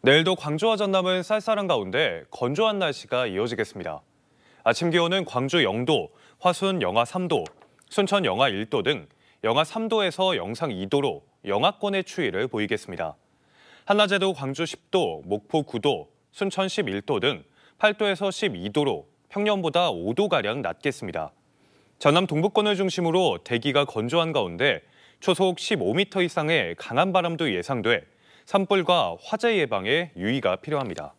내일도 광주와 전남은 쌀쌀한 가운데 건조한 날씨가 이어지겠습니다. 아침 기온은 광주 0도, 화순 영하 3도, 순천 영하 1도 등 영하 3도에서 영상 2도로 영하권의 추위를 보이겠습니다. 한낮에도 광주 10도, 목포 9도, 순천 11도 등 8도에서 12도로 평년보다 5도가량 낮겠습니다. 전남 동부권을 중심으로 대기가 건조한 가운데 초속 15m 이상의 강한 바람도 예상돼 산불과 화재 예방에 유의가 필요합니다.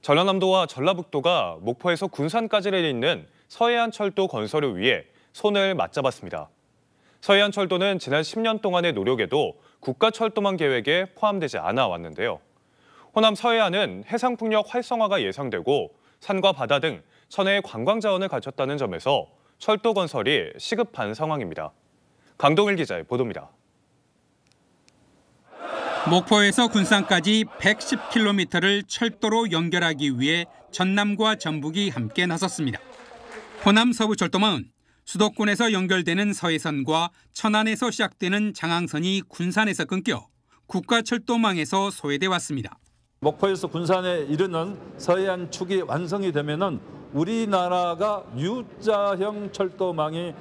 전라남도와 전라북도가 목포에서 군산까지를 잇는 서해안철도 건설을 위해 손을 맞잡았습니다. 서해안철도는 지난 10년 동안의 노력에도 국가철도망 계획에 포함되지 않아 왔는데요. 호남 서해안은 해상풍력 활성화가 예상되고 산과 바다 등 천혜의 관광자원을 갖췄다는 점에서 철도 건설이 시급한 상황입니다. 강동일 기자의 보도입니다. 목포에서 군산까지 110km를 철도로 연결하기 위해 전남과 전북이 함께 나섰습니다. 호남 서부철도망은 수도권에서 연결되는 서해선과 천안에서 시작되는 장항선이 군산에서 끊겨 국가철도망에서 소외돼 왔습니다. 목포에서 군산에 이르는 서해안 축이 완성이 되면은 우리나라가 U자형 철도망이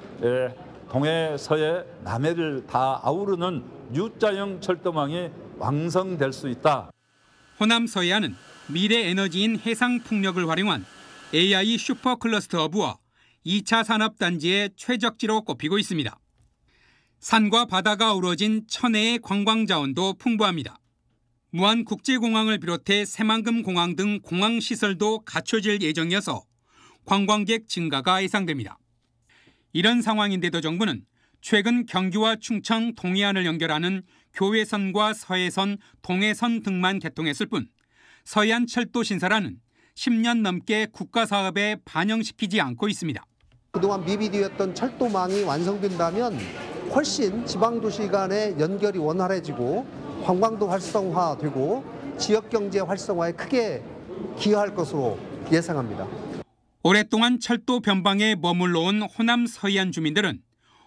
동해, 서해, 남해를 다 아우르는 U자형 철도망이 완성될 수 있다. 호남 서해안은 미래 에너지인 해상 풍력을 활용한 AI 슈퍼 클러스터 허브와 2차 산업단지의 최적지로 꼽히고 있습니다. 산과 바다가 어우러진 천혜의 관광자원도 풍부합니다. 무안국제공항을 비롯해 새만금공항 등 공항시설도 갖춰질 예정이어서 관광객 증가가 예상됩니다. 이런 상황인데도 정부는 최근 경기와 충청, 동해안을 연결하는 교외선과 서해선, 동해선 등만 개통했을 뿐 서해안 철도 신설안은 10년 넘게 국가사업에 반영시키지 않고 있습니다. 그동안 미비되었던 철도망이 완성된다면 훨씬 지방도시 간의 연결이 원활해지고 관광도 활성화되고 지역경제 활성화에 크게 기여할 것으로 예상합니다. 오랫동안 철도 변방에 머물러 온 호남 서해안 주민들은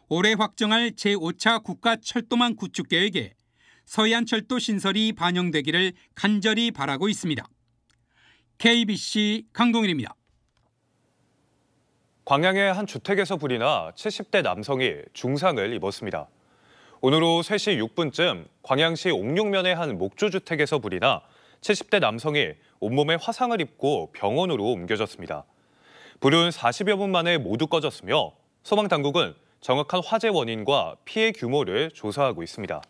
올해 확정할 제5차 국가철도망 구축 계획에 서해안 철도 신설이 반영되기를 간절히 바라고 있습니다. KBC 강동일입니다. 광양의 한 주택에서 불이 나 70대 남성이 중상을 입었습니다. 오늘 오후 3시 6분쯤 광양시 옥룡면의 한 목조주택에서 불이 나 70대 남성이 온몸에 화상을 입고 병원으로 옮겨졌습니다. 불은 40여 분 만에 모두 꺼졌으며 소방당국은 정확한 화재 원인과 피해 규모를 조사하고 있습니다.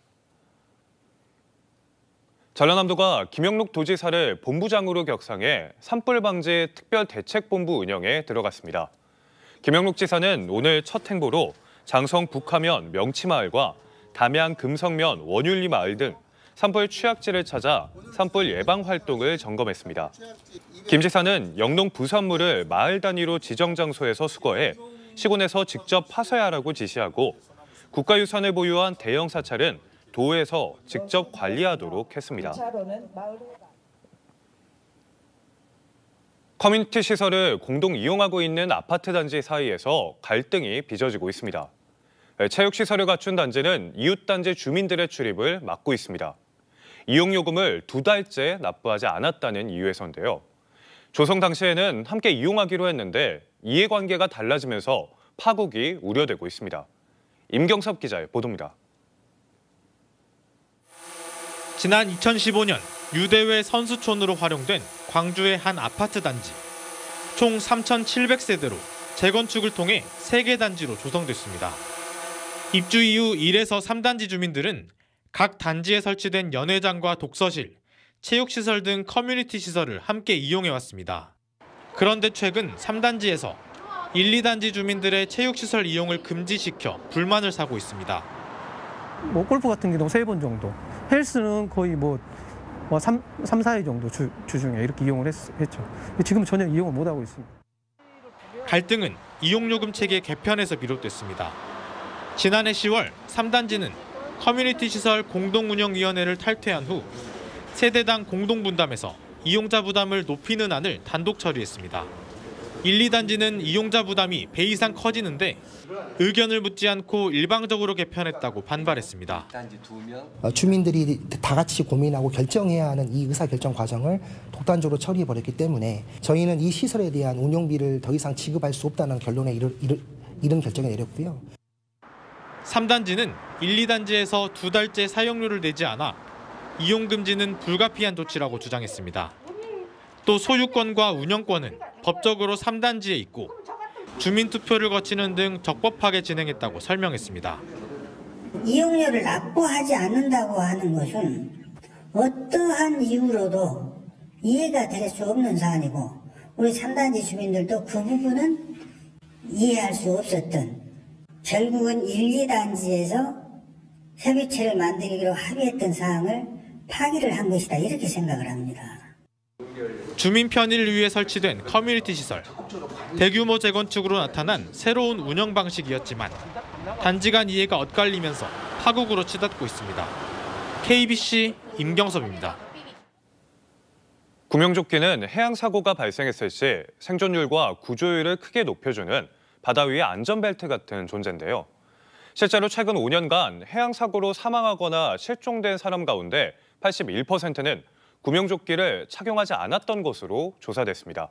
전라남도가 김영록 도지사를 본부장으로 격상해 산불 방지 특별대책본부 운영에 들어갔습니다. 김영록 지사는 오늘 첫 행보로 장성 북하면 명치마을과 담양 금성면 원율리 마을 등 산불 취약지를 찾아 산불 예방 활동을 점검했습니다. 김 지사는 영농 부산물을 마을 단위로 지정 장소에서 수거해 시군에서 직접 파쇄하라고 지시하고 국가유산을 보유한 대형 사찰은 도에서 직접 관리하도록 했습니다. 커뮤니티 시설을 공동 이용하고 있는 아파트 단지 사이에서 갈등이 빚어지고 있습니다. 체육시설을 갖춘 단지는 이웃단지 주민들의 출입을 막고 있습니다. 이용요금을 2달째 납부하지 않았다는 이유에서인데요. 조성 당시에는 함께 이용하기로 했는데 이해관계가 달라지면서 파국이 우려되고 있습니다. 임경섭 기자의 보도입니다. 지난 2015년 유대회 선수촌으로 활용된 광주의 한 아파트 단지. 총 3,700세대로 재건축을 통해 3개 단지로 조성됐습니다. 입주 이후 1에서 3단지 주민들은 각 단지에 설치된 연회장과 독서실, 체육시설 등 커뮤니티 시설을 함께 이용해왔습니다. 그런데 최근 3단지에서 1, 2단지 주민들의 체육시설 이용을 금지시켜 불만을 사고 있습니다. 골프 같은 경우 3번 정도, 헬스는 거의 3, 4회 정도 주중에 이렇게 이용을 했죠. 지금 전혀 이용을 못하고 있습니다. 갈등은 이용요금 체계 개편에서 비롯됐습니다. 지난해 10월 3단지는 커뮤니티 시설 공동운영위원회를 탈퇴한 후 세대당 공동분담에서 이용자 부담을 높이는 안을 단독 처리했습니다. 1, 2단지는 이용자 부담이 배 이상 커지는데 의견을 묻지 않고 일방적으로 개편했다고 반발했습니다. 주민들이 다 같이 고민하고 결정해야 하는 이 의사결정 과정을 독단적으로 처리해버렸기 때문에 저희는 이 시설에 대한 운영비를 더 이상 지급할 수 없다는 결론에 이른 결정을 내렸고요. 3단지는 1, 2단지에서 2달째 사용료를 내지 않아 이용금지는 불가피한 조치라고 주장했습니다. 또 소유권과 운영권은 법적으로 3단지에 있고 주민투표를 거치는 등 적법하게 진행했다고 설명했습니다. 이용료를 납부하지 않는다고 하는 것은 어떠한 이유로도 이해가 될 수 없는 사안이고 우리 3단지 주민들도 그 부분은 이해할 수 없었던 결국은 1, 2단지에서 협의체를 만들기로 합의했던 사항을 파기를 한 것이다 이렇게 생각을 합니다. 주민 편의를 위해 설치된 커뮤니티 시설. 대규모 재건축으로 나타난 새로운 운영 방식이었지만 단지 간 이해가 엇갈리면서 파국으로 치닫고 있습니다. KBC 임경섭입니다. 구명조끼는 해양 사고가 발생했을 시 생존율과 구조율을 크게 높여주는 바다 위의 안전벨트 같은 존재인데요. 실제로 최근 5년간 해양 사고로 사망하거나 실종된 사람 가운데 81%는 구명조끼를 착용하지 않았던 것으로 조사됐습니다.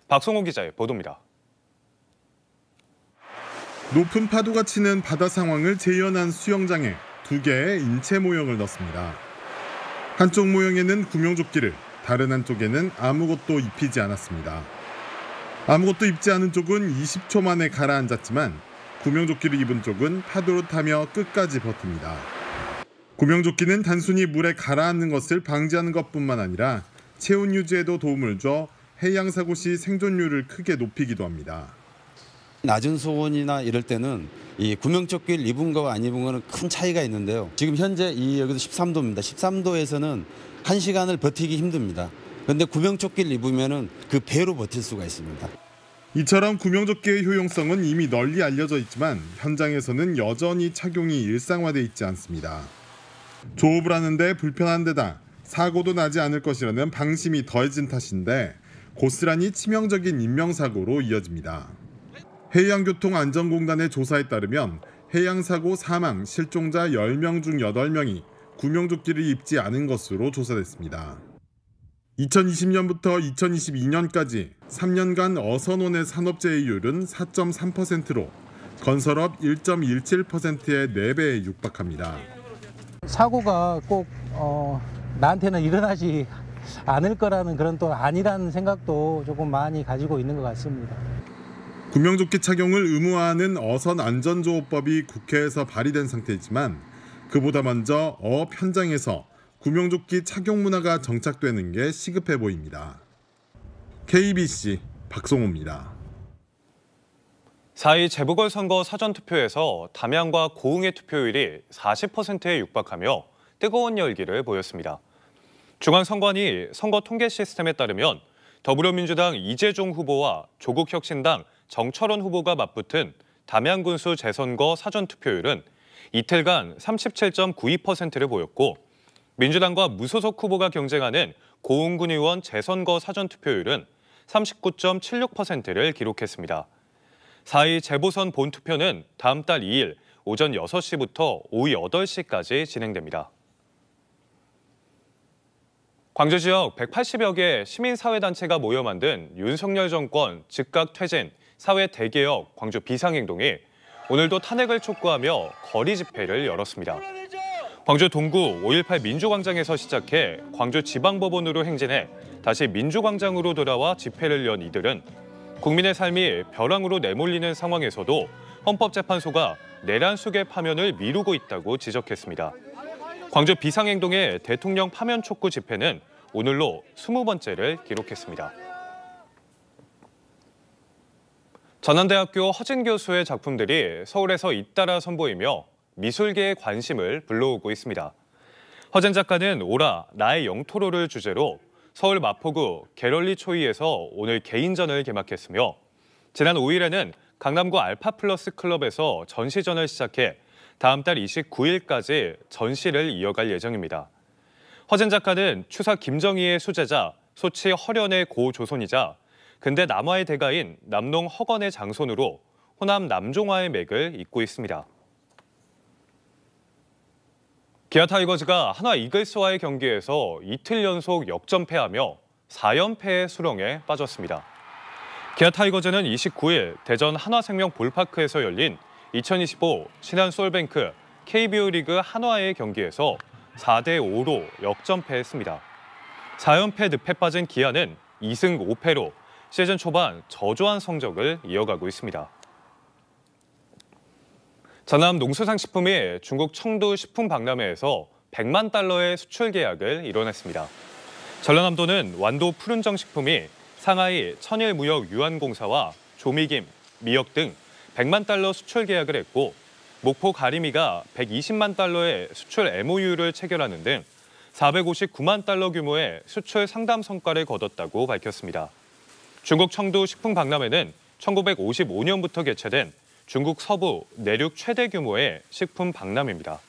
박성호 기자의 보도입니다. 높은 파도가 치는 바다 상황을 재현한 수영장에 2개의 인체 모형을 넣습니다. 한쪽 모형에는 구명조끼를, 다른 한쪽에는 아무것도 입히지 않았습니다. 아무것도 입지 않은 쪽은 20초 만에 가라앉았지만 구명조끼를 입은 쪽은 파도를 타며 끝까지 버팁니다. 구명조끼는 단순히 물에 가라앉는 것을 방지하는 것뿐만 아니라 체온 유지에도 도움을 줘 해양 사고 시 생존율을 크게 높이기도 합니다. 낮은 수온이나 이럴 때는 이 구명조끼를 입은 거와 안 입은 거는 큰 차이가 있는데요. 지금 현재 여기도 13도입니다. 13도에서는 1시간을 버티기 힘듭니다. 그런데 구명조끼를 입으면은 그 배로 버틸 수가 있습니다. 이처럼 구명조끼의 효용성은 이미 널리 알려져 있지만 현장에서는 여전히 착용이 일상화돼 있지 않습니다. 조업을 하는데 불편한 데다 사고도 나지 않을 것이라는 방심이 더해진 탓인데 고스란히 치명적인 인명사고로 이어집니다. 해양교통안전공단의 조사에 따르면 해양사고 사망, 실종자 10명 중 8명이 구명조끼를 입지 않은 것으로 조사됐습니다. 2020년부터 2022년까지 3년간 어선원의 산업재해율은 4.3%로 건설업 1.17%의 4배에 육박합니다. 사고가 꼭 나한테는 일어나지 않을 거라는 그런 또 아니라는 생각도 조금 많이 가지고 있는 것 같습니다. 구명조끼 착용을 의무화하는 어선안전조업법이 국회에서 발의된 상태이지만 그보다 먼저 어업 현장에서 구명조끼 착용 문화가 정착되는 게 시급해 보입니다. KBC 박성호입니다. 4.2 재보궐선거 사전투표에서 담양과 고흥의 투표율이 40%에 육박하며 뜨거운 열기를 보였습니다. 중앙선관위 선거 통계 시스템에 따르면 더불어민주당 이재종 후보와 조국혁신당 정철원 후보가 맞붙은 담양군수 재선거 사전투표율은 이틀간 37.92%를 보였고 민주당과 무소속 후보가 경쟁하는 고흥군 의원 재선거 사전투표율은 39.76%를 기록했습니다. 4.2 재보선 본투표는 다음 달 2일 오전 6시부터 오후 8시까지 진행됩니다. 광주 지역 180여 개 시민사회단체가 모여 만든 윤석열 정권 즉각 퇴진, 사회 대개혁 광주 비상행동이 오늘도 탄핵을 촉구하며 거리 집회를 열었습니다. 광주 동구 5.18 민주광장에서 시작해 광주 지방법원으로 행진해 다시 민주광장으로 돌아와 집회를 연 이들은 국민의 삶이 벼랑으로 내몰리는 상황에서도 헌법재판소가 내란 수계 파면을 미루고 있다고 지적했습니다. 광주 비상행동의 대통령 파면 촉구 집회는 오늘로 20번째를 기록했습니다. 전남대학교 허진 교수의 작품들이 서울에서 잇따라 선보이며 미술계의 관심을 불러오고 있습니다. 허진 작가는 오라 나의 영토로를 주제로 서울 마포구 게럴리 초이에서 오늘 개인전을 개막했으며 지난 5일에는 강남구 알파플러스 클럽에서 전시전을 시작해 다음 달 29일까지 전시를 이어갈 예정입니다. 허진 작가는 추사 김정희의 수제자 소치 허련의 고조선이자 근대 남화의 대가인 남농 허건의 장손으로 호남 남종화의 맥을 잇고 있습니다. 기아 타이거즈가 하나 이글스와의 경기에서 이틀 연속 역전패하며 4연패의 수렁에 빠졌습니다. 기아 타이거즈는 29일 대전 한화생명 볼파크에서 열린 2025 신한솔뱅크 KBO 리그 한화의 경기에서 4대5로 역전패했습니다. 4연패 늪에 빠진 기아는 2승 5패로 시즌 초반 저조한 성적을 이어가고 있습니다. 전남 농수산식품이 중국 청도 식품박람회에서 100만 달러의 수출 계약을 이뤄냈습니다. 전라남도는 완도 푸른정식품이 상하이 천일무역유한공사와 조미김, 미역 등 100만 달러 수출 계약을 했고 목포 가리미가 120만 달러의 수출 MOU를 체결하는 등 459만 달러 규모의 수출 상담 성과를 거뒀다고 밝혔습니다. 중국 청도 식품박람회는 1955년부터 개최된 중국 서부 내륙 최대 규모의 식품 박람회입니다.